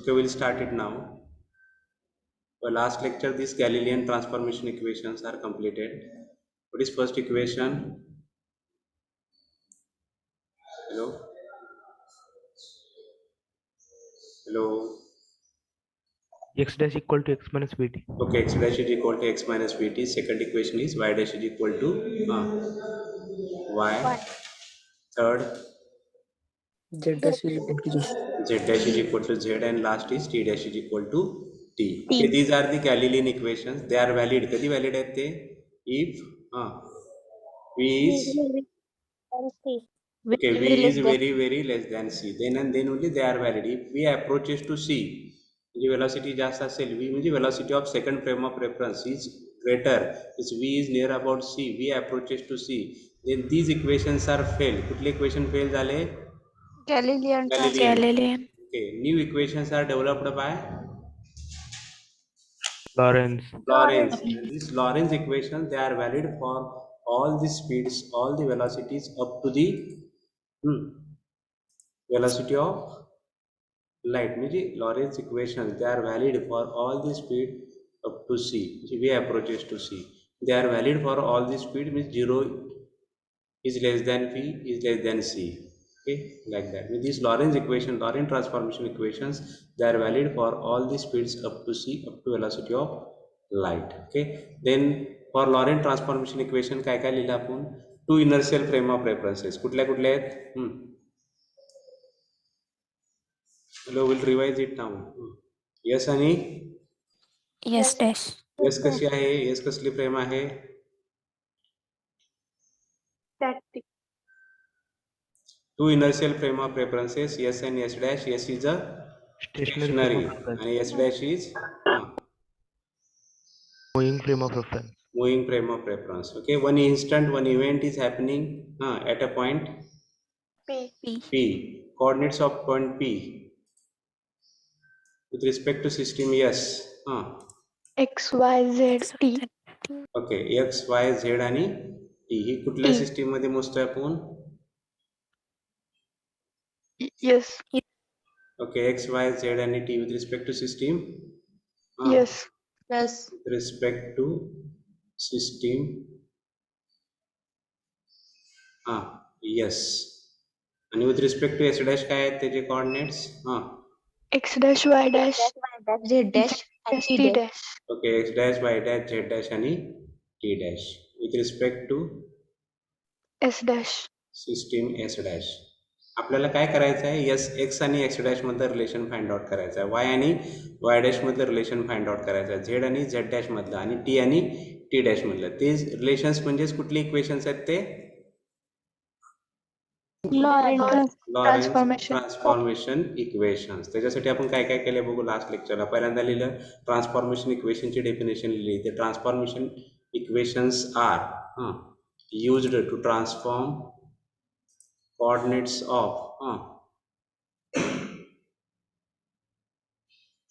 Okay, we'll start it now. For last lecture, these Galilean transformation equations are completed. What is first equation? Hello? Hello? X dash equal to x minus vt. Okay, x dash is equal to x minus vt. Second equation is y dash is equal to y. Third, Z dash is equal to Z. z dash is equal to z, and last is t dash is equal to t. T. Okay, these are the Galilean equations. They are valid. कधी valid आहेत ते? If v is okay, v is very less than c. Then and then only they are valid. If v approaches to c, म्हणजे velocity जास्त असेल, v म्हणजे velocity of second frame of reference is greater. If v is near about c, v approaches to c, then these equations are failed. कुठले equation fail झाले? Galilean. Okay, new equations are developed by Lorentz. Lorentz. And these Lorentz equations, they are valid for all the speeds, all the velocities up to the velocity of light. म्हणजे Lorentz equations, they are valid for all the speed up to c. v approaches to c. They are valid for all the speed, means 0 is less than v is less than c. Okay, like that. With these Lorentz equation, Lorentz transformation equations, they are valid for all the speeds up to c, up to velocity of light. Okay, then for Lorentz transformation equation काय काय लिहिलं आपण? Two inertial frame of references. कुठल्या कुठल्या आहेत? Hello, we'll revise it now. Yes आणि Yes dash. S कशी आहे? S कसली फ्रेम आहे? Static. Two inertial frame of references, S and S dash. S is a stationary and S dash is Moving frame of reference. moving frame of reference. Okay, one instant, one event is happening at a point P. Coordinates of point P with respect to system S. X, Y, Z, T. Okay, X, Y, Z आणि T ही कुठल्या system मध्ये मोजतोय आपण? Yes. Okay, X, Y, Z आणि T with respect to system? Yes. With respect to system yes. आणि with respect to S dash काय आहेत त्याचे coordinates? X dash, Y dash, Z dash and T dash. Okay, X dash, Y dash, Z dash आणि T dash with respect to S dash. System S dash. आपल्याला काय करायचं आहे? S X आणि X dash मधलं relation find out करायचं आहे, Y आणि Y dash मधलं रिलेशन फाइंड आउट करायचं आहे, Z आणि Z dash मधलं आणि T आणि T dash मधलं. ते रिलेशन्स म्हणजे कुठले इक्वेशन्स आहेत ते? Lorentz transformation equations. त्याच्यासाठी आपण काय काय केलं बघू लास्ट लेक्चरला. पहिल्यांदा लिहिलं ट्रान्सफॉर्मेशन इक्वेशनची डेफिनेशन लिहिली. ते transformation equations are used to transform coordinates of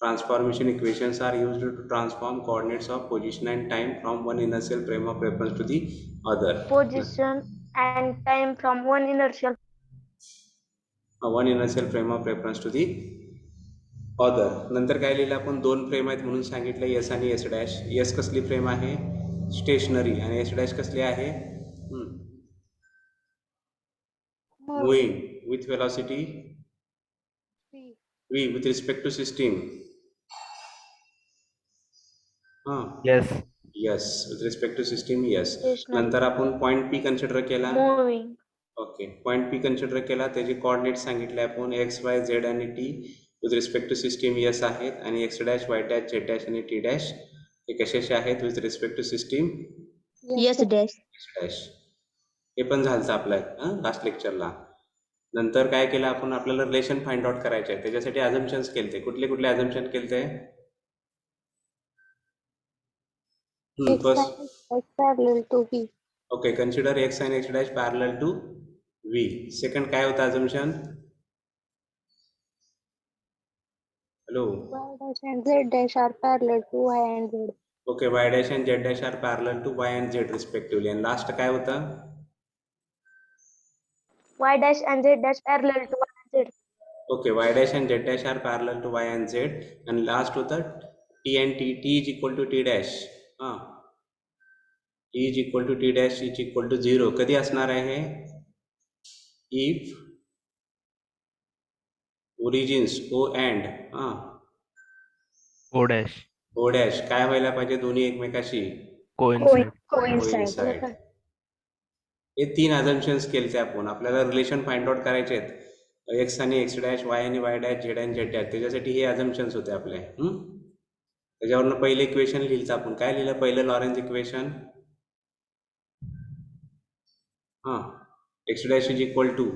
transformation equations are used to transform coordinates of position and time from one inertial frame of reference to the other. Position and time from one inertial frame of reference to the other. नंतर काय लिहिलं आपण? दोन frame आहेत म्हणून सांगितलं, S आणि S dash. S कसली फ्रेम आहे? स्टेशनरी. आणि S dash कसली आहे? Moving with velocity v with respect to system. Yes, with respect to system. Yes. नंतर आपण पॉइंट P कन्सिडर केला. ओके, पॉइंट P कन्सिडर केला, त्याचे कोऑर्डिनेट सांगितले आपण X, Y, Z आणि T with respect to system S आहेत, आणि X dash, Y dash, Z dash आणि T dash हे कशाचे आहेत with respect to system S dash. हे पण झालं आपलं लास्ट लेक्चरला. नंतर काय केलं आपण? आपल्याला रिलेशन फाइंड आउट करायचे आहे, त्याच्यासाठी अझम्पशन्स केलते. कुठले कुठले अझम्पशन केलते? parallel to V. Okay, consider X and X dash parallel to V. Second काय होता assumption? Hello. Y dash and Z dash are parallel to Y and Z. Okay, Y dash and Z dash are parallel to Y and Z respectively. आणि last काय होतं? Y dash and Z dash parallel to Y and Z. Okay, y dash and z dash are parallel to y and z, and last होतं t and t is equal to t dash. t is equal to t dash is equal to 0. कधी असणार आहे if origins o and O dash. o dash काय व्हायला पाहिजे दोन्ही एकमेकाशी Coincide. Coincide. हे 3 अझम्पशन्स केले आपण. आपल्याला रिलेशन फाइंड आउट करायचे आहेत एक्स आणि एक्स डॅश, वाय आणि वाय डॅश, झेड आणि झेड डॅश. त्याच्यासाठी हे अझम्पशन्स होते आपले. त्याच्यावरनं पहिलं इक्वेशन लिहिलं आपण. काय लिहिलं पहिलं Lorentz equation? X dash is equal to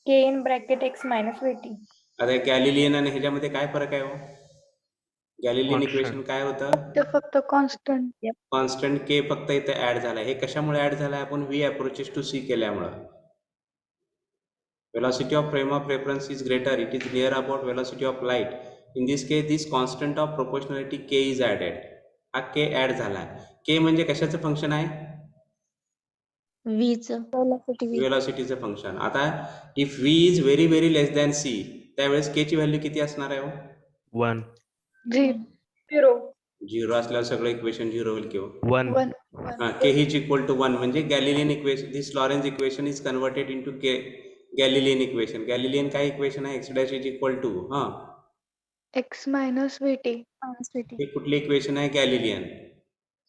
k in bracket x minus vt. आता गॅलिलियन आणि ह्याच्यामध्ये काय फरक आहे हो? गॅलिलियन Constant. इक्वेशन काय होतं? फक्त कॉन्स्टंट. कॉन्स्टंट के फक्त इथे ऍड झालाय. हे कशामुळे ऍड झालाय? आपण व्ही अप्रोचेस टू सी केल्यामुळं. Velocity of frame of reference is greater. It is near about velocity of light. In this case, this constant of proportionality k is added. हा k add झाला. k म्हणजे कशाचं function आहे? V च velocity v. वेलॉसिटीचं function. आता if v is very very less than c, त्यावेळेस k ची value किती असणार आहे हो? 1. 0. 0 असल्यावर सगळं इक्वेशन 0 होईल किंवा 1. 1. k is equal to 1 म्हणजे Galilean equation. This Lorentz equation is converted into k Galilean equation. Galilean काय इक्वेशन आहे? X dash is equal to x minus vt. हे कुठली इक्वेशन आहे? गॅलिलियन.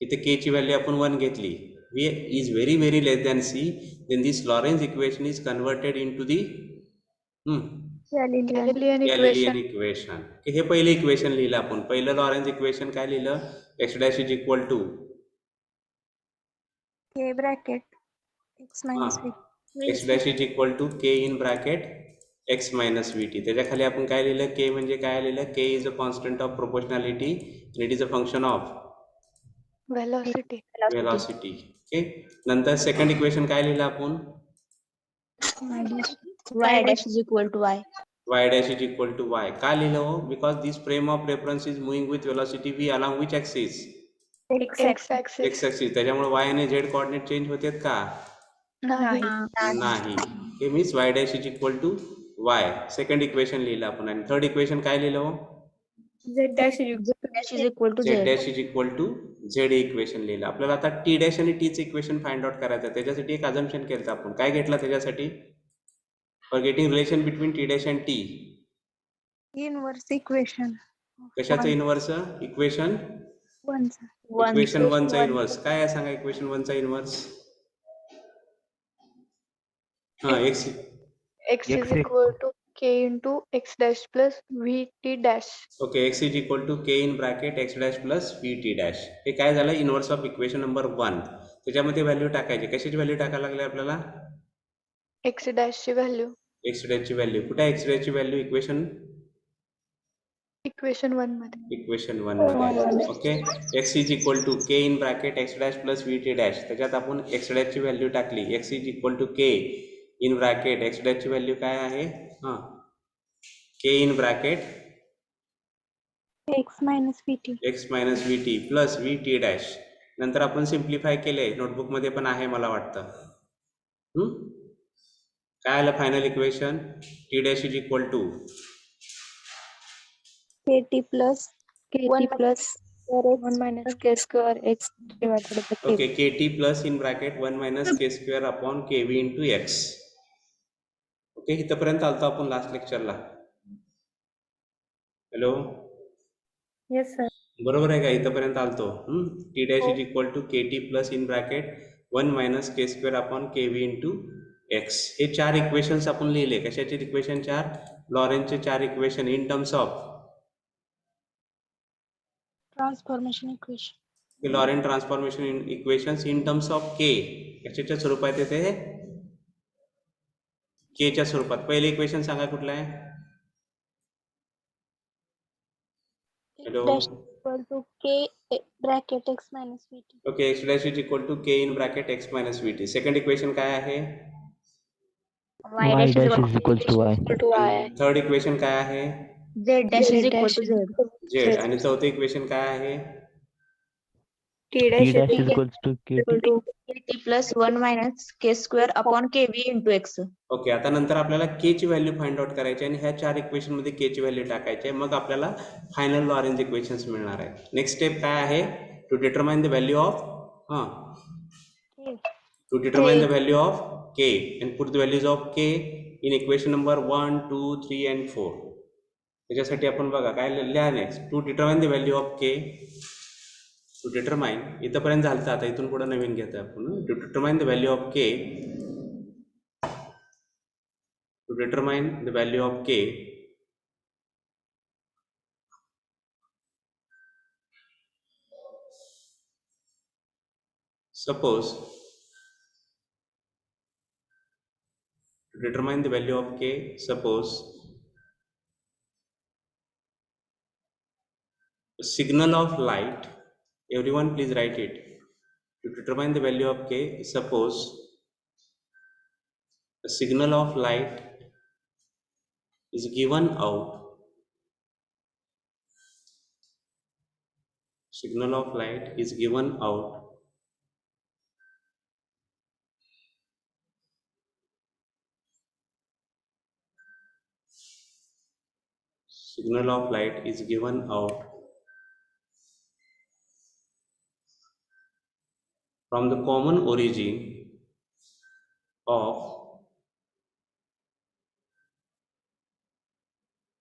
इथे k ची व्हॅल्यू आपण 1 घेतली. v is very very less than c, then this Lorentz equation is converted into the Galilean गॅलिलियन equation. Equation. हे पहिलं इक्वेशन लिहिलं आपण. पहिलं लॉरेन्झ इक्वेशन काय लिहिलं? X dash is equal to k bracket x minus v. X dash is equal to K in bracket x minus V t. त्याच्या खाली आपण काय लिहिलं? के म्हणजे काय लिहिलं? K is a constant of proportionality, it is a function of Velocity. Velocity. Okay. नंतर second equation काय लिहिलं आपण? Y dash is equal to Y. y dash is equal to y. का लिहिलं हो? Because this frame of reference is moving with velocity v along which axis? X axis. x axis. त्याच्यामुळे y आणि z coordinate change होतात का? नाही. नाही. हे means y dash is equal to y. Second equation लिहिलं आपण. आणि थर्ड इक्वेशन काय लिहिलं हो? Z dash is Dash is equal to z Z. dash is equal to z equation लिहिलं. आपल्याला आता t dash आणि t चं इक्वेशन फाइंड आउट करायचं. त्याच्यासाठी एक अझम्पशन केलं आपण. काय घेतलं त्याच्यासाठी? For getting relation between t dash and t. Inverse equation. कशाचं इनव्हर्स? Equation One. इक्वेशन 1 चा इनव्हर्स. काय आहे सांगा इक्वेशन 1 चा inverse? x x is equal to k into x dash plus vt dash. Okay. x is equal to k in bracket x dash plus vt dash. हे काय झालं? Inverse of equation number 1. त्याच्यामध्ये value टाकायची. कशाची value टाकायला लागली आपल्याला? X dash ची व्हॅल्यू. x डॅशची व्हॅल्यू. कुठे आहे x डॅशची व्हॅल्यू? इक्वेशन इक्वेशन 1 मध्ये. इक्वेशन 1 मध्ये. Okay. x is equal to k in bracket x dash plus vt dash. त्याच्यात आपण x डॅशची व्हॅल्यू टाकली. x is equal to k in bracket x डॅशची व्हॅल्यू काय आहे? k in bracket X minus vt. x minus V t plus v t dash. नंतर आपण simplify केले. नोटबुकमध्ये पण आहे मला वाटतं. काय आलं final equation? T dash is equal to kt plus kt plus 1 minus k square x divided by k. Okay. K t plus in bracket 1 minus k square upon k v into x. Okay. इथंपर्यंत आलतो आपण last लेक्चरला. Hello, Yes sir. बरोबर आहे का? इथंपर्यंत आलतो. T dash is equal to k t plus in bracket 1 minus k square upon k v into x. हे 4 इक्वेशन्स आपण लिहिले. कशाचे इक्वेशन 4? लॉरेन्झचे 4 equation in terms of transformation equation. Lorentz transformation equations in terms of के. कशाच्या स्वरूपात येते? के च्या स्वरूपात. पहिले इक्वेशन सांगा कुठलं आहे? Hello. Dash equal to k bracket x minus vt. Okay. X dash is equal to K in bracket x minus V T. Second equation काय आहे? Y Y dash is dash equal is equals to Y. Equal to y. Third equation काय आहे? Z dash is Z equal dash to Z. Z. आणि चौथं equation काय आहे? T dash T is dash is equal equals to equal KT. to kt plus 1 minus k square upon kv into x. Okay, आता नंतर आपल्याला के ची value find out करायची आणि ह्या 4 इक्वेशन मध्ये के ची व्हॅल्यू टाकायची आहे, मग आपल्याला फायनल लॉरेंज इक्वेशन्स मिळणार आहेत. नेक्स्ट स्टेप काय आहे? To determine the value of to determine the value of k and put the values of k in equation number 1, 2, 3 and 4. त्याच्यासाठी आपण बघा काय लिहा next. To determine the value of K. To determine इथंपर्यंत झालं, आता इथून पुढे नवीन घेतोय आपण. To determine the value of K. To determine the value of K suppose to determine the value of k, suppose a signal of light, everyone please write it. To determine the value of k, suppose a signal of light is given out. Signal of light is given out signal of light is given out from the common origin of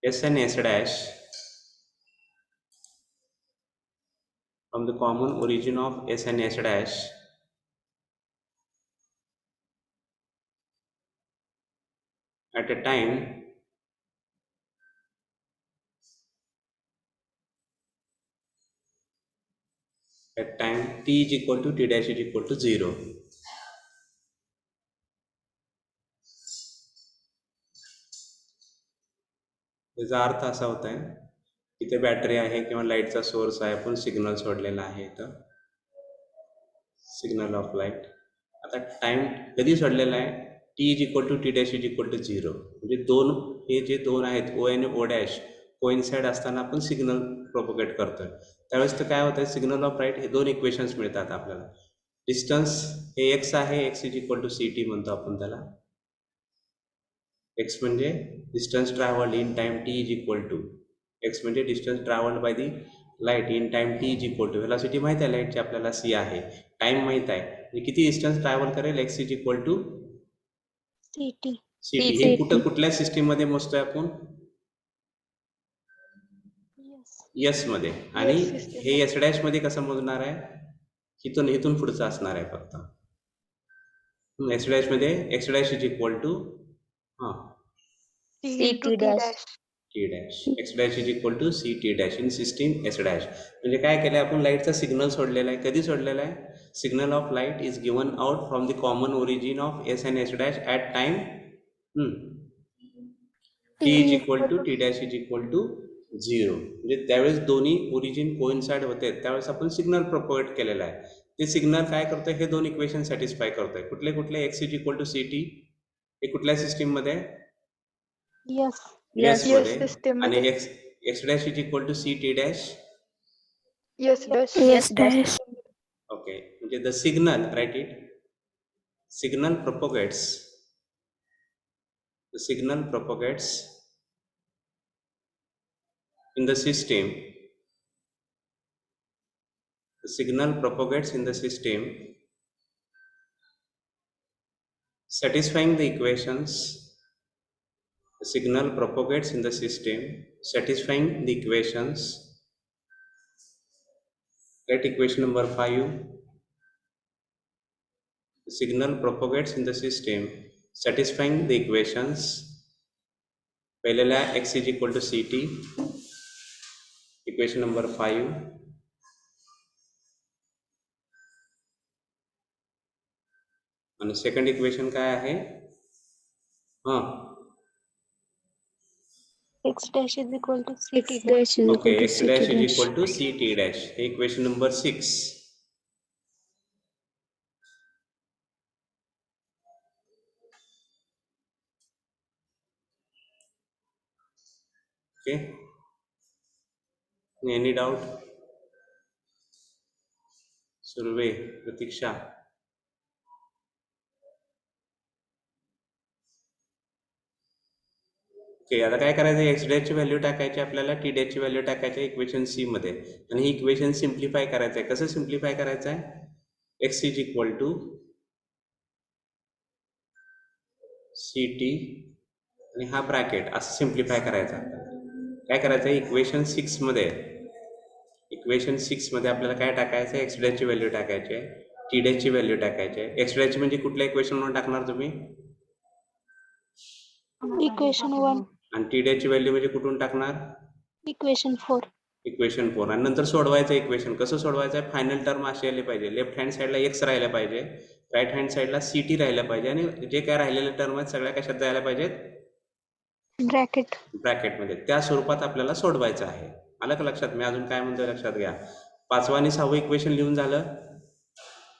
S and S dash, from the common origin of S and S dash at a time t is equal to t dash is equal to 0. त्याचा अर्थ असा होत आहे, इथे battery आहे किंवा लाईटचा source आहे, आपण सिग्नल सोडलेला आहे इथं, सिग्नल ऑफ लाईट. आता टाइम कधी सोडलेला आहे? T is equal to T dash is equal to 0. म्हणजे दोन, हे जे दोन आहेत ओ आणि ओ डॅश कोइन्साइड असताना आपण सिग्नल प्रोपोगेट करतोय. त्यावेळेस तर काय होतं, सिग्नल ऑफ लाईट हे दोन इक्वेशन्स मिळतात आपल्याला. डिस्टन्स हे एक्स आहे, x is equal to C t म्हणतो आपण त्याला. एक्स म्हणजे distance travelled in time T is equal to, x म्हणजे distance travelled by the light in time T is equal to. Velocity माहिती आहे लाईटची आपल्याला सी आहे, टाइम माहित आहे, म्हणजे किती डिस्टन्स ट्रॅव्हल करेल, X is equal to ct. C T. हे कुठल्या सिस्टीम मध्ये मोजतोय आपण? यस मध्ये. आणि Yes system हे एस डॅश मध्ये कसं मोजणार आहे? इथून पुढचं असणार आहे फक्त. एस डॅश मध्ये x dash is equal to t C into T t dash. dash. T dash, X dash is equal to C T dash in system S dash. म्हणजे काय केलं आपण, लाईटचा सिग्नल सोडलेला आहे. कधी सोडलेला आहे? Signal of light is given out from the common origin of S and S dash at time T is equal to T dash is equal to 0. म्हणजे त्यावेळेस दोन्ही ओरिजिन कोइन्साइड होते, त्यावेळेस आपण सिग्नल प्रोपोगेट केलेला आहे. ते सिग्नल काय करतोय, हे दोन इक्वेशन सॅटिस्फाय करतोय. कुठले कुठले? X is equal to C T, हे कुठल्या सिस्टीम मध्ये? Yes. Yes Yes. मध्ये. system आणि मध्ये. X dash is equal to C T dash. Yes dash. Yes dash. Okay, म्हणजे the signal, right it, signal propagates, the signal propagates in the system, the signal propagates in the system satisfying the equations, the signal propagates in the system satisfying the equations. Let equation number 5. The signal propagates in the system satisfying the equations. पहिलेला x is equal to ct, equation number 5. आणि second equation काय आहे? X dash is equal to X ct. dash is okay, equal to x C dash T is dash. Equal to C T dash, हे equation number 6. Okay, any doubt? Surve, Pratiksha. Okay, आता काय करायचं, x डॅशची value टाकायची आपल्याला, t डॅशची value टाकायची equation c मध्ये, आणि ही इक्वेशन सिम्प्लिफाय करायचं आहे. कसं सिम्प्लिफाय करायचं आहे, x is equal to C T आणि हा ब्रॅकेट असं सिम्प्लिफाय करायचा. काय करायचं आहे, इक्वेशन 6 मध्ये आपल्याला काय टाकायचं आहे, एक्स डॅशची व्हॅल्यू टाकायची आहे, टी डॅशची व्हॅल्यू टाकायची आहे. एक्स डॅशची म्हणजे कुठल्या इक्वेशन म्हणून टाकणार तुम्ही, इक्वेशन 1, आणि टी डॅशची व्हॅल्यू म्हणजे कुठून टाकणार, इक्वेशन 4. इक्वेशन 4. आणि नंतर सोडवायचं इक्वेशन. कसं सोडवायचं आहे, फायनल टर्म अशी आली पाहिजे, लेफ्ट हँड साईडला एक्स राहिला पाहिजे, राईट हँड साईडला सी टी राहिलं पाहिजे, आणि जे काय राहिलेले टर्म आहेत सगळ्या कशात जायला पाहिजेत, ब्रॅकेट. ब्रॅकेटमध्ये. त्या स्वरूपात आपल्याला सोडवायचं आहे. आलं का लक्षात, मी अजून काय म्हणतोय लक्षात घ्या. 5वं आणि 6वं इक्वेशन लिहून झालं.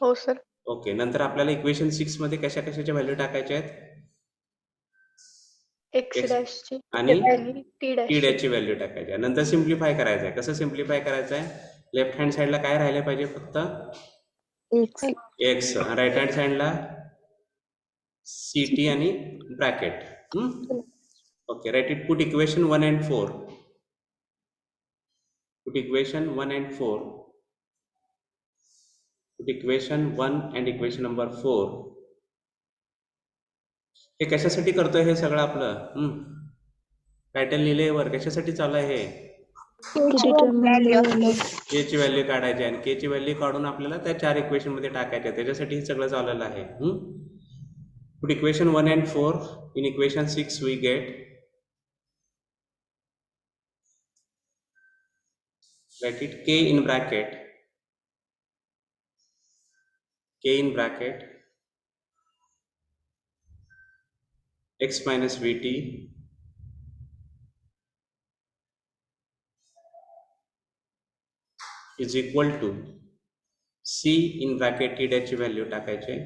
हो सर. ओके, नंतर आपल्याला इक्वेशन 6 मध्ये कशाच्या व्हॅल्यू टाकायच्या आहेत, एक्स X डॅशची आणि आणि टी टी डॅशची. डॅशची व्हॅल्यू टाकायची आहे. नंतर सिम्प्लिफाय करायचं आहे. कसं सिम्प्लिफाय करायचं आहे, लेफ्ट हँड साईडला काय राहिले पाहिजे, फक्त एक्स. एक्स, राईट हँड साईडला सी टी आणि bracket. Okay, right it, put equation 1 and 4. Put equation 1 and 4. Put equation 1 and equation number 4. हे कशासाठी करतोय हे सगळं आपलं, टायटल लिहिले वर, कशासाठी चालू आहे हे, के ची व्हॅल्यू काढायची, आणि के ची व्हॅल्यू काढून आपल्याला त्या 4 इक्वेशन मध्ये टाकायच्या, त्याच्यासाठी हे सगळं चाललेलं आहे. Put equation 1 and 4. In equation 6 we get, write it, k in bracket x minus vt is equal to c in bracket t dash ची व्हॅल्यू टाकायची,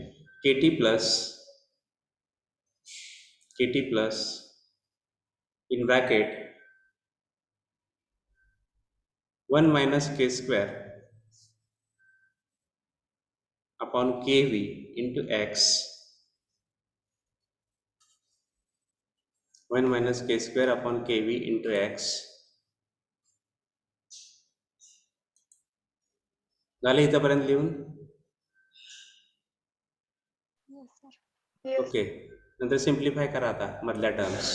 kt plus in bracket 1 minus k square upon kv into x, 1 minus k square upon kv into x. झालं इथपर्यंत लिहून. Yes. Okay, नंतर simplify करा आता मधल्या terms.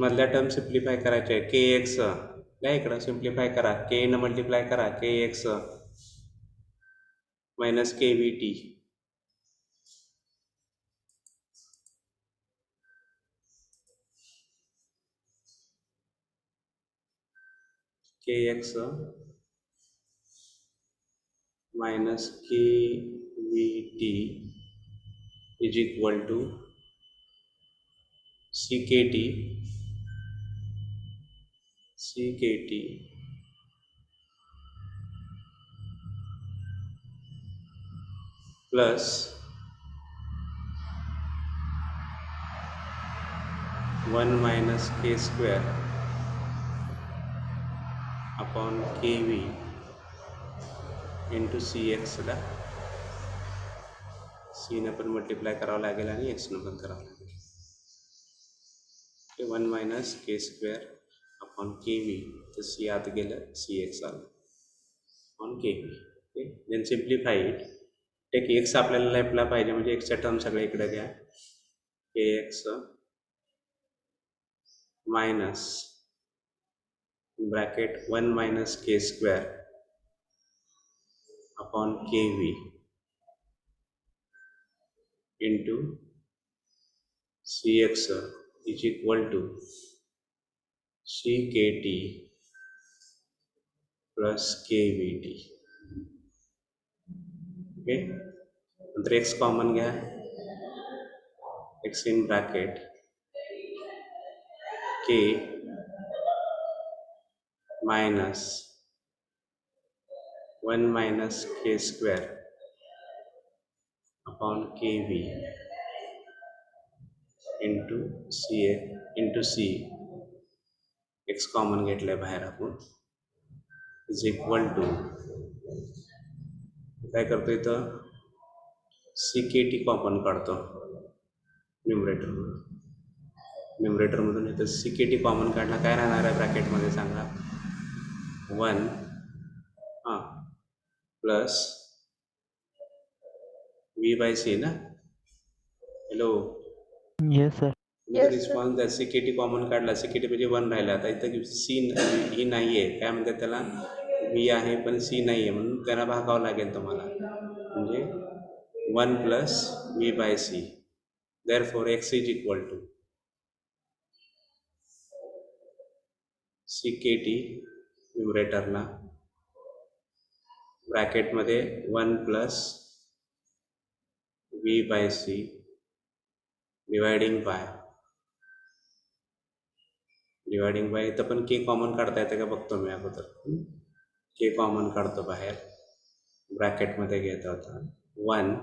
मधल्या टर्म सिम्प्लिफाय करायचे, के एक्स या इकडं सिम्प्लिफाय करा, के न मल्टिप्लाय करा, k x minus k v t, k x minus k v t is equal to c k t plus 1 minus k square upon kv into cx ला c ने पण multiply करावं लागेल आणि x ने पण करावं लागेल. 1 minus k square upon kv, तर c आत गेलं, cx आलं on kv. Okay, then simplify it, take x आपल्याला लेफ्टला पाहिजे, म्हणजे x च्या टर्म सगळे इकडे घ्या, kx minus bracket 1 minus k square upon kv into cx is equal to ckT plus kvt. Okay, नंतर x कॉमन घ्या, x in bracket k minus 1 minus k square upon kv into c, x common घेतलंय बाहेर आपण, is equal to काय करतो इथं CKT common काढतो न्युमरेटरमधून इथं CKT कॉमन काढला काय राहणार आहे ब्रॅकेटमध्ये सांगा 1 हां प्लस V/C ना hello Yes, sir. Yes, sir. Response द्या CKT कॉमन काढला CKT म्हणजे 1 राहिला आता इथं C ही नाही आहे काय म्हणतात त्याला V आहे पण C नाही आहे म्हणून त्याला भागावं लागेल तुम्हाला म्हणजे 1 plus V/C therefore x is equal to CKT न्युमरेटरला ब्रॅकेटमध्ये 1 plus V/C dividing bye इथं पण K कॉमन काढता येतं का बघतो मी अगोदर K कॉमन काढतो बाहेर ब्रॅकेटमध्ये घेतो आता 1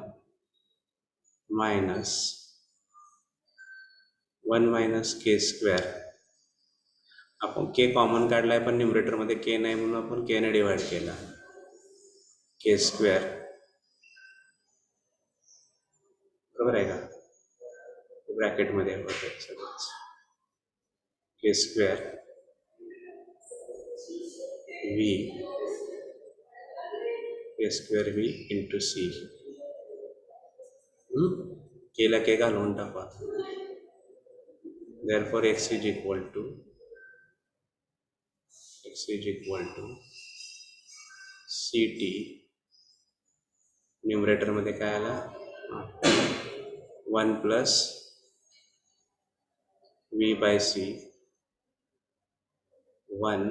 मायनस K स्क्वेअर आपण K कॉमन काढलाय पण न्युमरेटरमध्ये K नाही म्हणून आपण K ने डिवाइड केला K स्क्वेअर बरोबर आहे का ब्रॅकेटमध्ये होतं सगळंच K square V into C Kला K घालून टाका therefore x is equal to CT न्युमरेटरमध्ये काय आला 1 प्लस V/C 1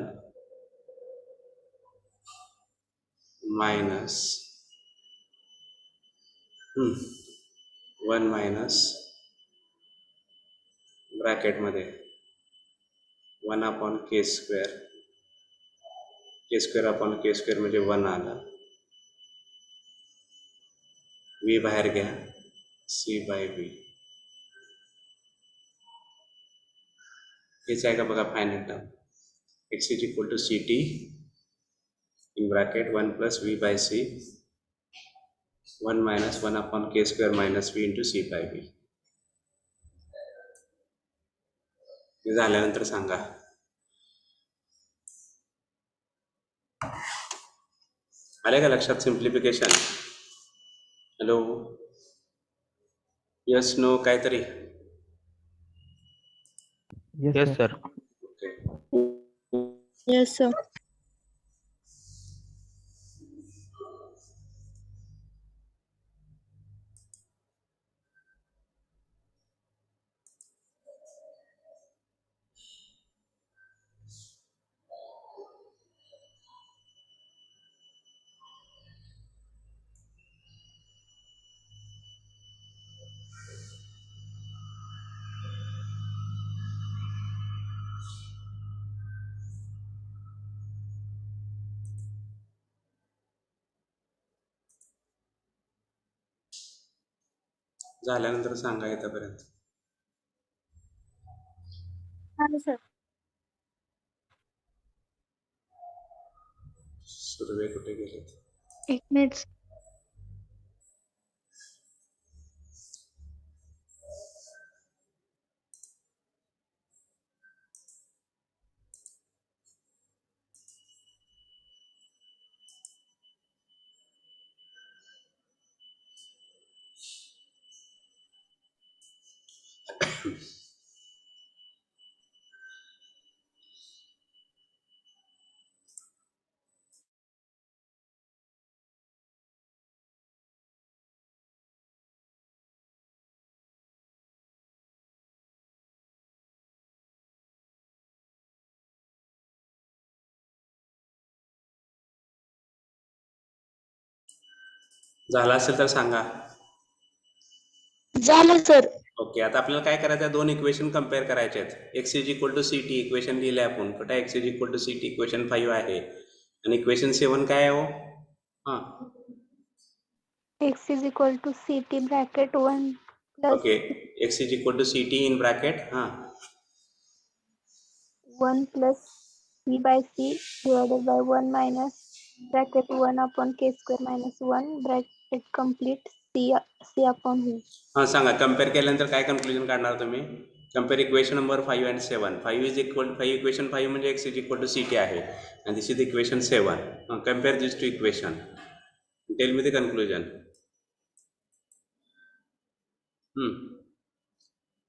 मायनस ब्रॅकेटमध्ये 1 अपॉन K स्क्वेअर म्हणजे 1 आला V बाहेर घ्या C/V हेच आहे का बघा final term x is equal to CT in bracket 1 plus V/C 1 minus 1 upon K square minus V into C/V हे झाल्यानंतर सांगा आले का लक्षात सिम्प्लिफिकेशन हॅलो यस नो काहीतरी Yes, sir. Okay Yes, sir. झाल्यानंतर सांगा इथपर्यंत Sir. सुर्वे कुठे गेले 1 minute. झाला असेल तर सांगा झालं सर. ओके आता आपल्याला काय करायचं आहे दोन इक्वेशन कम्पेअर करायचे आहेत x is equal to CT equation लिहिले आपण कुठे x is equal to CT equation 5 आहे आणि इक्वेशन 7 काय आहे हो हां X is equal to CT bracket 1 plus okay x is equal to CT in bracket हां 1 plus c by c divided by 1 minus bracket 1 upon k square minus 1 bracket complete c upon v. हां सांगा, compare केल्यानंतर काय conclusion काढणार तुम्ही? Compare equation number 5 and 7. 5 is equal 5 equation 5 म्हणजे x is equal to C t आहे आणि this is equation 7. Compare this to equation, tell me the conclusion.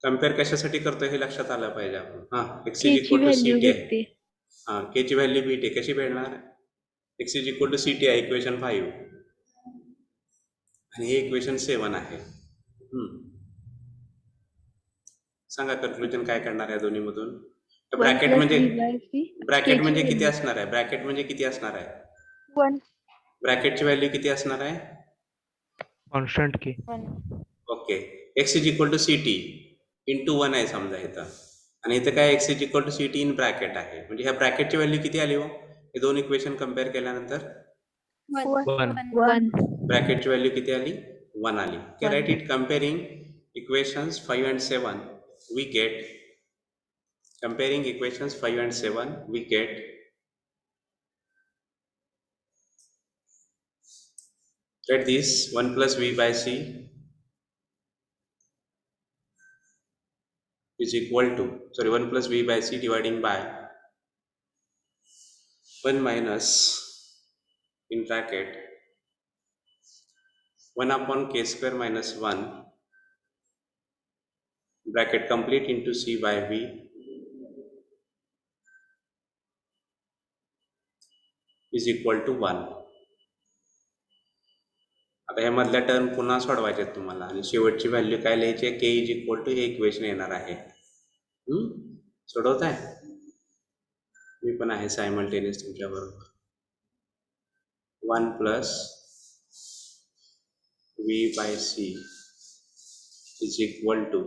Compare कशासाठी करतो हे लक्षात आलं पाहिजे आपण. हां, x is equal to C t आहे. हां, के ची व्हॅल्यू भेटते, कशी भेटणार? X is equal to C t आहे इक्वेशन 5 आणि हे इक्वेशन 7 आहे. सांगा कन्क्लुजन काय करणार आहे दोन्ही मधून? ब्रॅकेट म्हणजे किती असणार आहे? ब्रॅकेट म्हणजे किती असणार आहे? 1 ब्रॅकेटची व्हॅल्यू किती असणार आहे? कॉन्स्टंट की. Okay, X is equal to C T into 1 आहे समजा इथं, आणि इथं काय X is equal to C T in bracket आहे. म्हणजे ह्या ब्रॅकेटची व्हॅल्यू किती आली हो? हे दोन इक्वेशन कम्पेअर केल्यानंतर 1. ब्रॅकेटची व्हॅल्यू किती आली? 1 आली. Okay, right it. Comparing equations 5 and 7 we get, comparing equations 5 and 7 we get write this 1 plus v by c is equal to 1 plus v by c dividing by 1 minus in bracket 1 upon k square minus 1 bracket complete into c by v is equal to 1. आता ह्या मधल्या term पुन्हा सोडवायचे आहेत तुम्हाला आणि शेवटची value काय लिहायची आहे? के इज इक्वल टू हे इक्वेशन येणार आहे. सोडवताय? मी पण आहे सायमल्टेनियस तुमच्या बरोबर. 1 plus v by c is equal to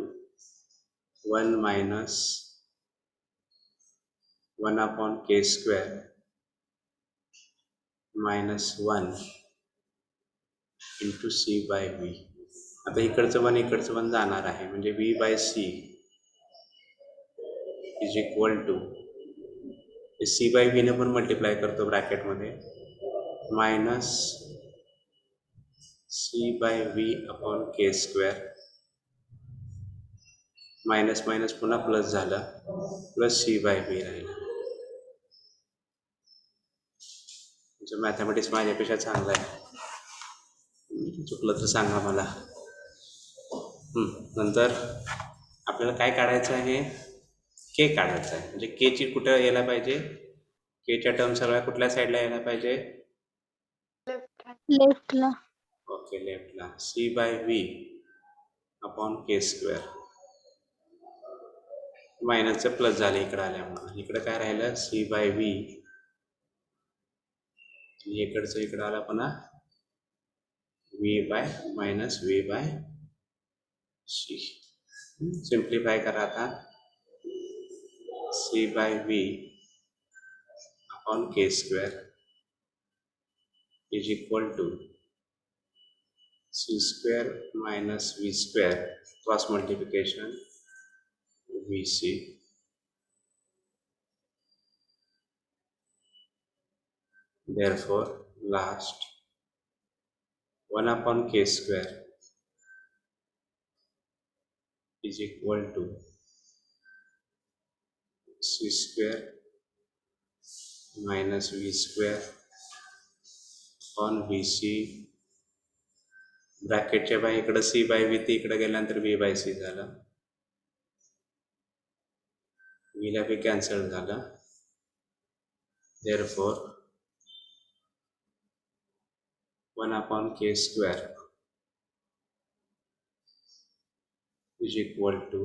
1 minus 1 upon k square minus 1 into c by v. आता इकडचं 1 इकडचं 1 जाणार आहे, म्हणजे v by c is equal to c by v ने पण मल्टिप्लाय करतो ब्रॅकेटमध्ये minus c by v upon k square minus minus पुन्हा प्लस झालं, प्लस c by v राहिलं. तुमचं मॅथमॅटिक्स माझ्यापेक्षा चांगलं आहे, चुकलं तर सांगा मला. नंतर आपल्याला काय काढायचं आहे? के काढायचं आहे. म्हणजे के ची कुठं यायला पाहिजे? केच्या टर्म सगळ्या कुठल्या साईडला यायला पाहिजे? लेफ्टला. ओके, लेफ्टला. C by V upon K square मायनसचं प्लस झालं इकडं आल्यामुळं. इकडं काय राहिलं? सी बाय व्ही, इकडचं इकडं आला पुन्हा V by minus V by C. Simplify करा आता. C by V upon K square is equal to C square minus V square cross multiplication V C. Therefore, last 1 upon k square is equal to c square minus v square upon vc. ब्रॅकेटच्या by इकडं c by v, ते इकडे गेल्यानंतर v by c झालं, v ला बी cancel झालं. Therefore 1 upon k square is equal to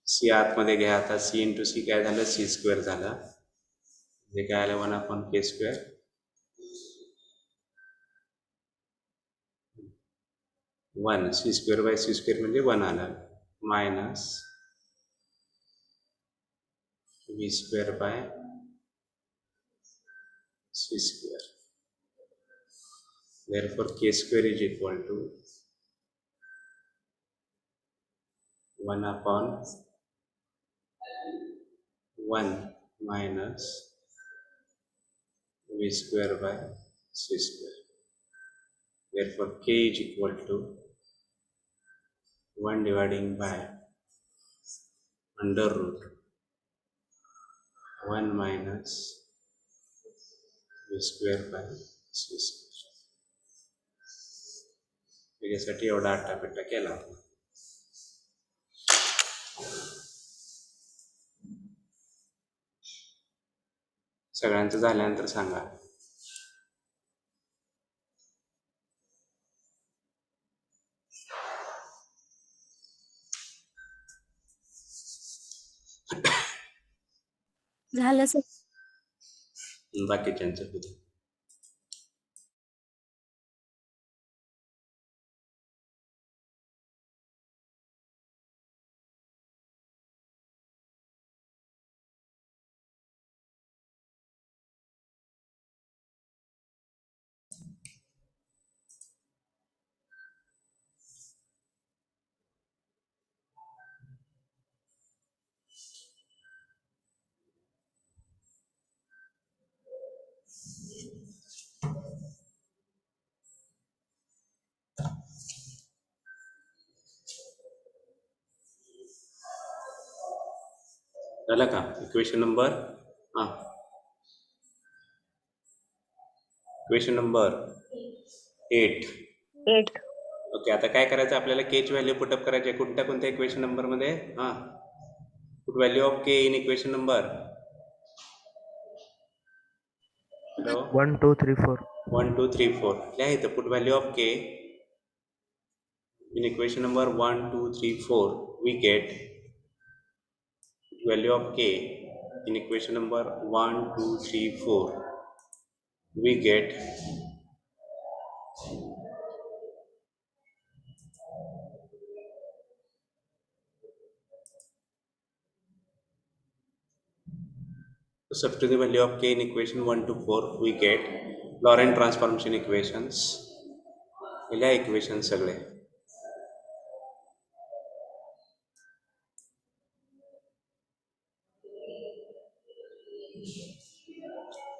c आतमध्ये घ्या आता, c इंटू सी काय झालं? सी स्क्वेअर झालं. हे काय आलं? 1 upon k square 1 C square by C square म्हणजे 1 आलं, minus V square by C square. Therefore k square is equal to 1 upon 1 minus v square by c square. Therefore, k is equal to 1 dividing by under root 1 minus v square by c square. याच्यासाठी एवढा आट्टापिट्टा केला आपण. सगळ्यांचं झाल्यानंतर सांगा. झालं sir. बाकीच्यांचं कुठे. झालं का equation number equation number 8. 8. Okay, आता काय करायचं आपल्याला के ची व्हॅल्यू पुटअप करायची आहे. कोणत्या इक्वेशन नंबर मध्ये put value of K in equation number 1 2 3 4 1 2 3 4 लिहायचं. Put value of K in equation number 1 2 3 4 we get value of k in equation number 1 2 3 4 we get substitute the value of k in equation 1 to 4 we get Laurent transformation equations. इला equation सगळे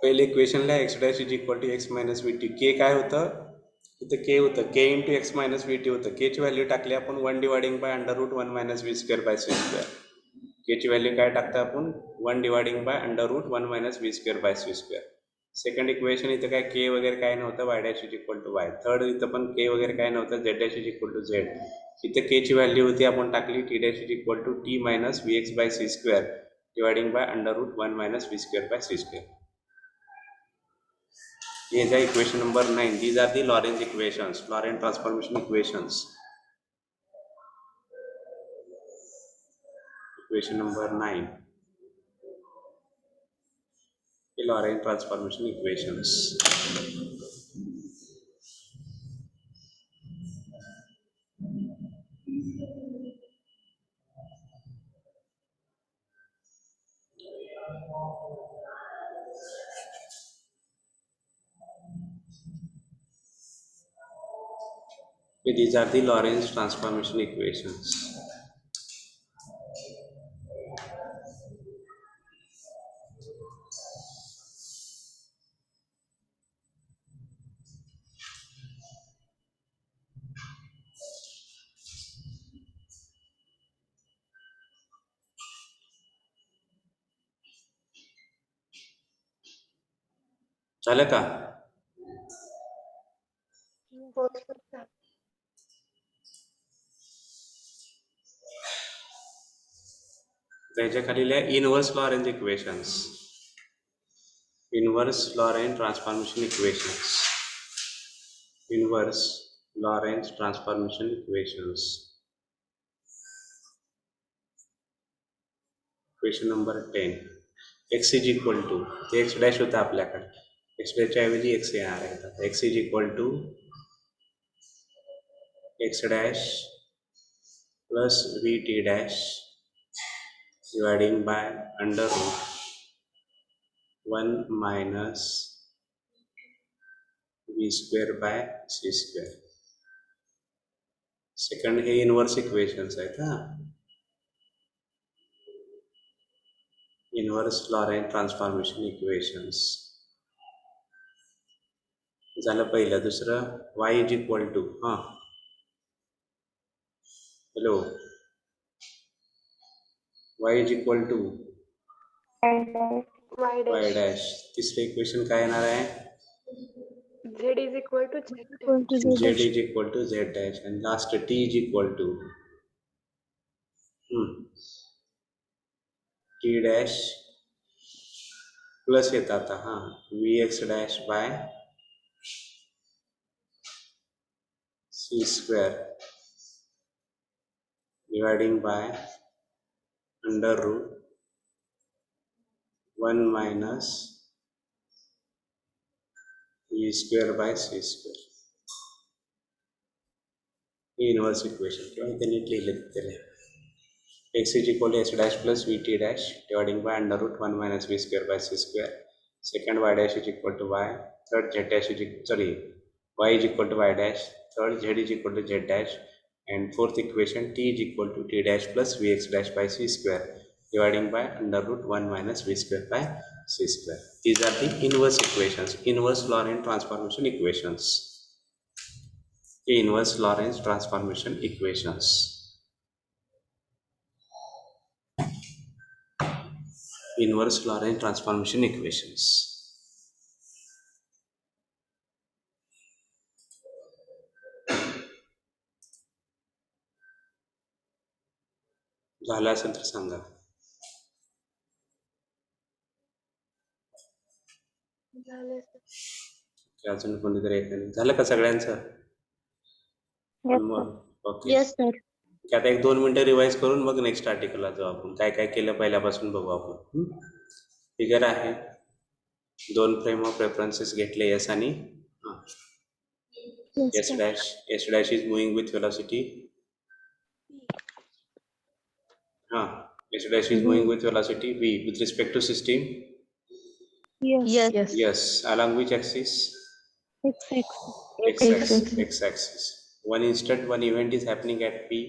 पहिले इक्वेशनला x dash is equal to x minus v t. K काय होतं इथं k होतं. K into x minus v t होतं. K ची व्हॅल्यू टाकली आपण 1 dividing by under root 1 minus we square by C square. K ची व्हॅल्यू काय टाकतं आपण 1 dividing by under root 1 minus we square by C square. Second equation इथं काय के वगैरे काय नव्हतं. Y dash is equal to Y. Third इथं पण के वगैरे काय नव्हतं. Z dash is equal to Z. इथं के ची व्हॅल्यू होती आपण टाकली T dash is equal to T minus V X by C square dividing by under root 1 minus we square by C square. These are equation number 9. These are the Lorentz equations, Laurent transformation equations. Equation number 9. The Laurent transformation equations. Okay, these are the Lorentz transformation equations. झालं का? हो sir. त्याच्या खाली लिहा inverse Lorentz equations. Inverse Lorentz transformation equations. Inverse Lorentz transformation equations. Equation number 10. x is equal to X dash होता आपल्याकडे. X डॅशच्या ऐवजी एक्स येणार आहे. आता X is equal to X dash plus V T dash dividing by under root 1 minus we square by C square. Second हे inverse equations आहेत inverse Lorentz transformation equations. झालं पहिलं. दुसरं y is equal to hello y is equal to y y dash dash. तिसरं equation काय येणार आहे? z is equal to z equal to dash. z is equal to z dash. आणि last t is equal to t dash plus येत आता vx dash by c square dividing by under root 1 minus v square by c square. ही inverse equation किंवा इथे नीट लिहिले त्याला x is equal to h dash plus vt dash dividing by under root 1 minus v square by c square. Second y dash is equal to y. Third z dash is y is equal to y dash. Third z is equal to z dash. And fourth equation t is equal to t dash plus vx dash by c square dividing by under root 1 minus v square by c square. These are the inverse equations, inverse Lorentz transformation equations. Inverse Lorentz transformation equations. Inverse Lorentz transformation equations. झालं असेल तर सांगा. झालं sir. अजून कोणीतरी एखादं झालं का सगळ्यांचं? ओके. Yes, sir. आता 1-2 मिनिटं रिवाइज करून मग नेक्स्ट आर्टिकलला जाऊ आपण. काय काय केलं पहिल्यापासून बघू आपण. फिगर आहे. 2 फ्रेम ऑफ रेफरन्सेस घेतले एस आणि S dash is moving with velocity. S dash is moving with velocity v with respect to system. Yes. Along which axis? X-axis. One instant, one event is happening at P.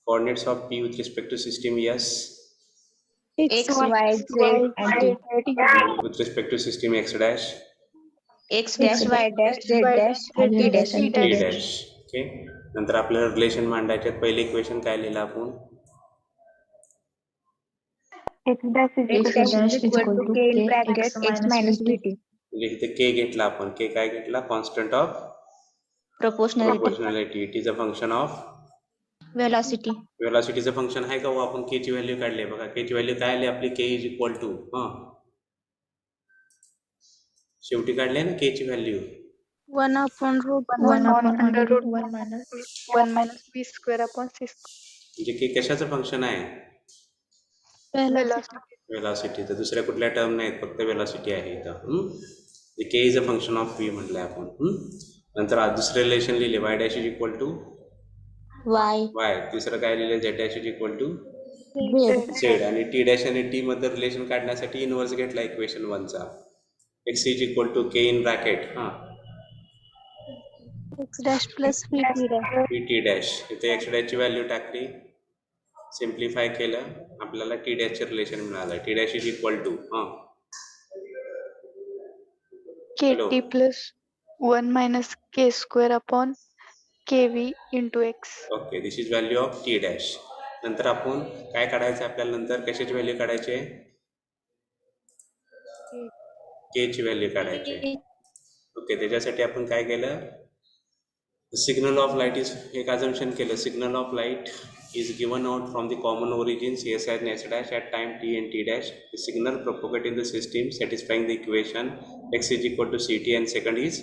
Coordinates of P with respect to system S. X, Y, Z, and T. With respect to system X dash. X dash, Y dash, Z dash, and T dash. T dash. Okay. नंतर आपल्याला relation मांडायचे. पहिले equation काय लिहिलं आपण? X dash is X dash is equal to K in bracket X minus VT. म्हणजे इथे K घेतला आपण. K काय घेतला? Constant of proportionality. It is a function of Velocity. वेलॉसिटीचं फंक्शन आहे का हो? आपण K ची व्हॅल्यू काढली आहे बघा. K ची व्हॅल्यू काय आली आपली? K इज इक्वल टू शेवटी काढली आहे ना K ची value 1 upon root 1 under root 1 minus v square upon c square. म्हणजे K कशाचं फंक्शन आहे? Velocity. वेलॉसिटी. तर दुसऱ्या कुठल्या टर्म नाहीत, फक्त वेलॉसिटी आहे इथं. K is a function of v म्हटलंय आपण. नंतर दुसरे रिलेशन लिहिले y dash is equal to y. तिसरं काय लिहिले? z dash is equal to z. आणि t डॅश आणि t मध्ये रिलेशन काढण्यासाठी इनवर्स घेतला इक्वेशन 1 चा. x is equal to k in bracket X dash plus VT dash. vt dash. इथे x डॅश ची व्हॅल्यू टाकली, सिम्प्लिफाय केलं, आपल्याला t डॅश चे रिलेशन मिळालं. t dash is equal to kt plus 1 minus k square upon kv into x. Okay. This is value of t dash. नंतर आपण काय काढायचं आपल्याला? नंतर कशाची व्हॅल्यू काढायची? k ची व्हॅल्यू काढायची. ओके. त्याच्यासाठी आपण काय केलं? सिग्नल ऑफ लाईट इज एक अजम्पशन केलं. Signal of light is given out from the common origins S and S dash at time t and t dash. The signal propagate in the system satisfying the equation x is equal to ct, and second is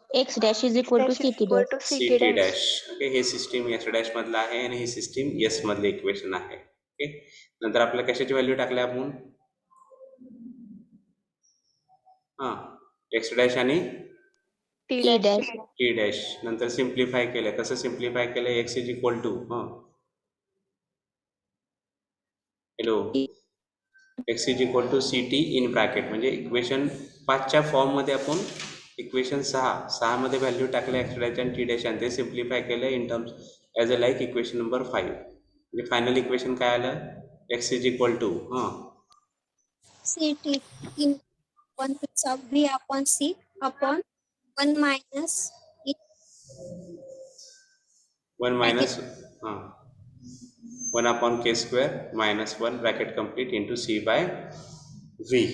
X dash is equal to CT dash. ct dash. Okay. हे system S dash मधलं आहे आणि ही system S मधलं equation आहे. Okay. नंतर आपल्याला कशाची value टाकली आपण? x dash आणि t T dash. dash. t dash. नंतर सिम्प्लिफाय केलं. कसं सिम्प्लिफाय केलं? x is equal to x is equal to ct in bracket. म्हणजे इक्वेशन 5च्या फॉर्म मध्ये आपण इक्वेशन 6 मध्ये व्हॅल्यू टाकल्या x डॅश आणि t डॅश, आणि ते सिम्प्लिफाय केलं in terms as a like equation number 5. म्हणजे फायनल इक्वेशन काय आलं? x is equal to CT in 1 plus of V upon C upon 1 minus 1 minus 1 upon k square minus 1 bracket complete into C by V.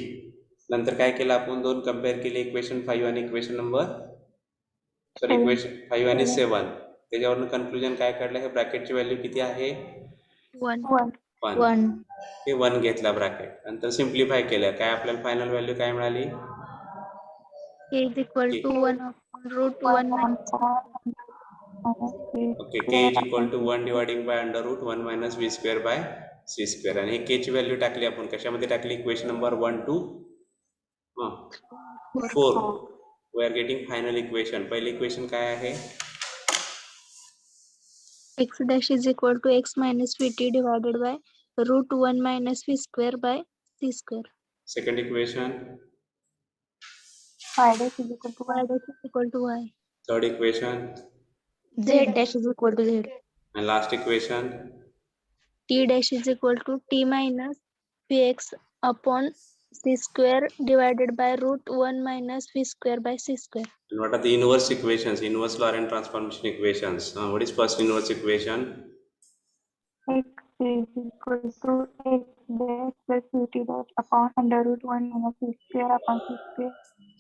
नंतर काय केलं आपण, दोन compare केले, equation 5 आणि इक्वेशन नंबर सॉरी इक्वेशन 5 आणि 7. त्याच्यावरून कन्क्लुजन काय काढलं, हे ब्रॅकेटची व्हॅल्यू किती आहे, 1. 1. 1. हे 1 घेतला ब्रॅकेट. नंतर सिम्प्लिफाय केलं, काय आपल्याला फायनल व्हॅल्यू काय मिळाली, K is equal to 1 upon root 1 minus okay, k is equal to 1 dividing by under root 1 minus V square by C square. आणि हे के ची व्हॅल्यू टाकली आपण कशामध्ये टाकली, equation number 1 to 4. We are getting final equation. पहिले equation काय आहे, x dash is equal to x minus vt divided by root 1 minus v square by c square. Second equation, Y dash is equal to y dash is equal to y. Third equation, Z dash is equal to Z. आणि last equation. T dash is equal to t minus vx upon c square divided by root 1 minus v square by c square. And what are the inverse equations, inverse Laurent transformation equations? What is first inverse equation, X is equal to x dash plus ut dash upon under root 1 minus c square upon c square.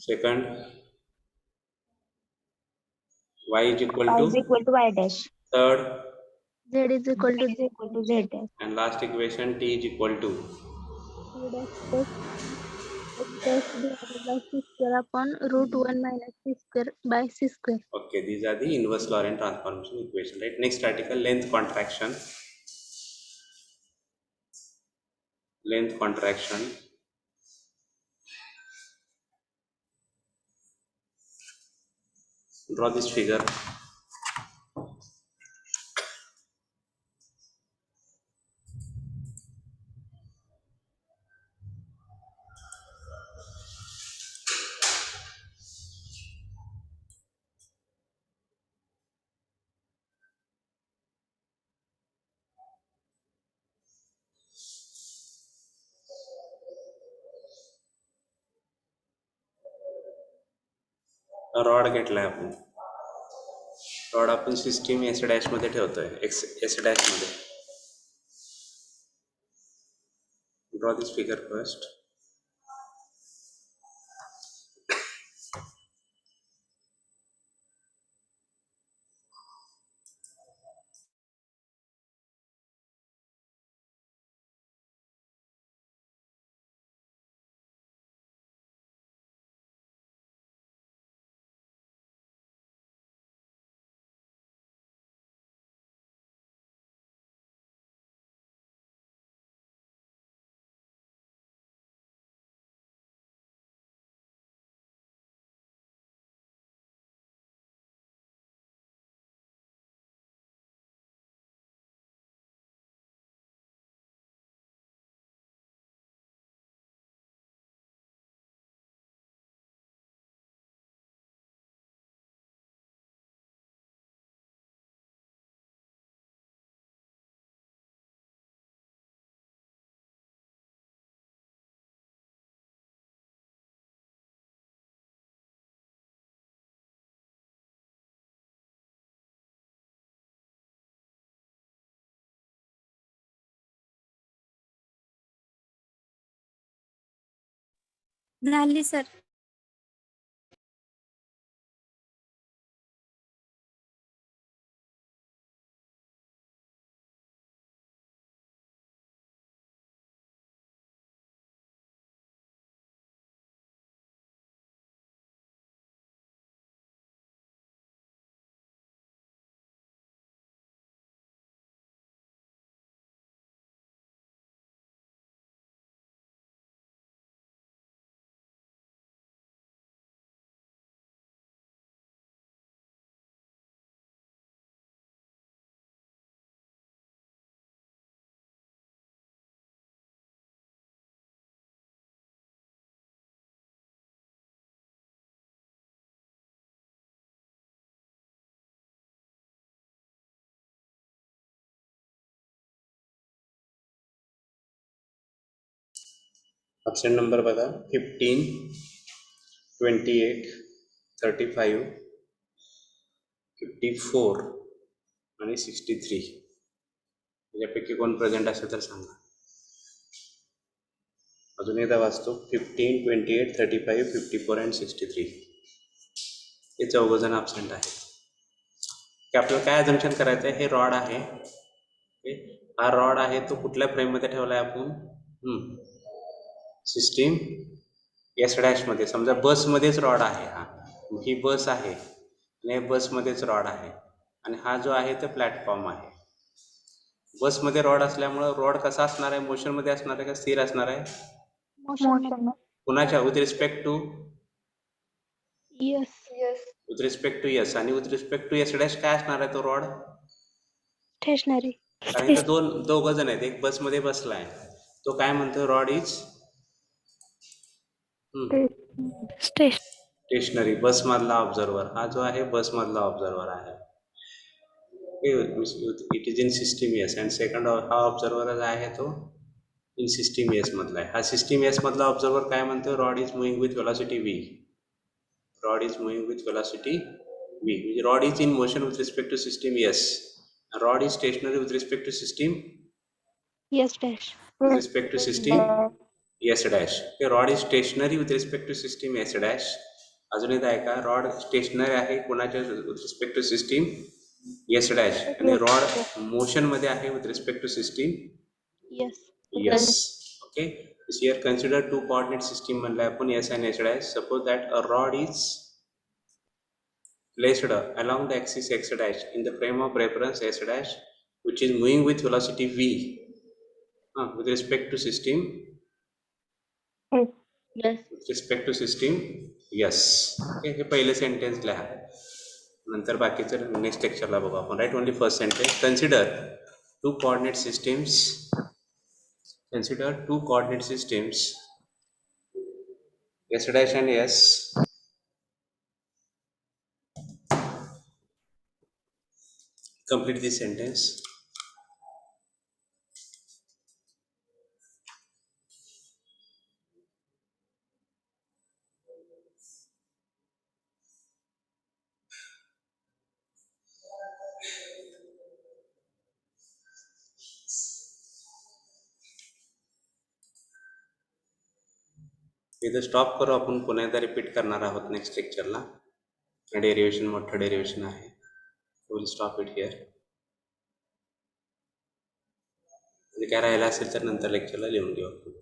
second y is equal Y to, is equal to Y dash. third, Z is equal to z. Equal to Z dash. and last equation t is equal to. T dash plus x dash divided by c square upon root 1 minus c square by c square. Okay, these are the inverse Laurent transformation equation, right? Next article, length contraction. Length contraction. Draw this figure. Rod घेतलाय आपण. Rod आपण system S dash मध्ये ठेवतोय, S dash मध्ये. Draw दिस figure first. झाली sir. Option number बघा, 15, 28, 35 54 आणि 63 यापैकी कोण प्रेझेंट असेल तर सांगा. अजून एकदा वाचतो. 15 28 35 54 अँड 63 हे 4 जण ॲबसेंट आहेत. की आपल्याला काय अजम्पशन करायचं आहे. हे रॉड आहे. हा रॉड आहे तो कुठल्या फ्रेममध्ये ठेवला आहे आपण. सिस्टीम एस डॅशमध्ये. समजा बसमध्येच रॉड आहे. हा ही बस आहे आणि बसमध्येच रॉड आहे आणि हा जो आहे तो प्लॅटफॉर्म आहे. बसमध्ये रॉड असल्यामुळं रॉड कसा असणार आहे. मोशनमध्ये असणार आहे का स्थिर असणार आहे. मोशन कुणाच्या with respect to S. With respect to S. आणि with respect to S dash काय असणार आहे तो रॉड. स्टेशनरी. कारण इथं दोघं जण आहेत. एक बसमध्ये बसलाय तो काय म्हणतो रॉड इज स्टेशनरी. बसमधला ऑब्झर्वर हा जो आहे बसमधला ऑब्झर्वर आहे. It is in system S. And second हा ऑब्झर्वर आहे तो इन सिस्टीम एस मधला आहे. हा सिस्टीम एस मधला ऑब्झर्वर काय म्हणतो rod is moving with velocity V. Rod is moving with velocity V. म्हणजे rod is in motion with respect to system S. Rod is stationary with respect to system S dash. with respect to system S dash. Okay, rod is stationary with respect to system S dash. अजून एकदा ऐका. Rod stationery आहे कोणाच्या with respect to system S dash आणि rod motion मध्ये आहे with respect to system yes. yes. Okay, so here consider two coordinate system म्हणलं आपण S and S dash. Suppose that a rod is placed along the axis X dash in the frame of reference S dash which is moving with velocity V with respect to system Yes. with respect to system yes. Okay, हे पहिले sentence लिहा. नंतर बाकीचं next लेक्चरला बघू आपण. Write only first sentence. Consider two coordinate systems. Consider two coordinate systems S dash and S complete this sentence. इथं stop करू. आपण पुन्हा एकदा रिपीट करणार आहोत नेक्स्ट लेक्चरला. डेरिवेशन मोठं डेरिवेशन आहे. Will stop it here. काय राहिलं असेल तर नंतर लेक्चरला लिहून घेऊ आपण.